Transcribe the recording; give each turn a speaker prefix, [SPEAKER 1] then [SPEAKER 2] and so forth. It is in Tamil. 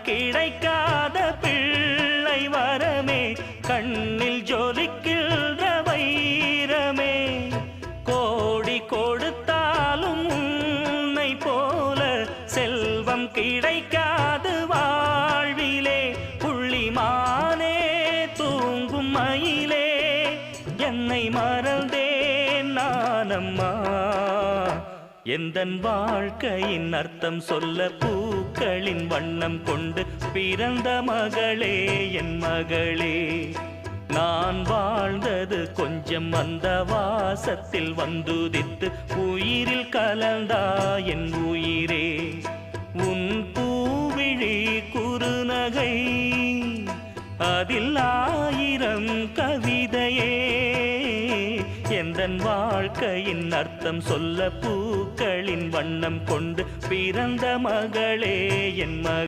[SPEAKER 1] கிடைக்காத பிள்ளை வரமே, கண்ணில் ஜொலிக்கின்ற வைரமே. கோடி கொடுத்தாலும் உன்னை போல செல்வம் கிடைக்காது வாழ்விலே. புள்ளிமானே தூங்கும் மயிலே, என்னை மறந்தேன் நானம்மா. எந்தன் வாழ்க்கையின் அர்த்தம் சொல்ல பூக்களின் வண்ணம் கொண்டு பிறந்த மகளே என் மகளே. நான் வாழ்ந்தது கொஞ்சம் அந்த வாசத்தில் வந்துதித்து உயிரில் கலந்தா என் உயிரே. உன் பூவிழி குறுநகை அதில் 1000 கவிதையே. எந்தன் வாழ்க்கையின் அர்த்தம் சொல்ல பூக்களின் வண்ணம் கொண்டு பிறந்த மகளே என் மகளே.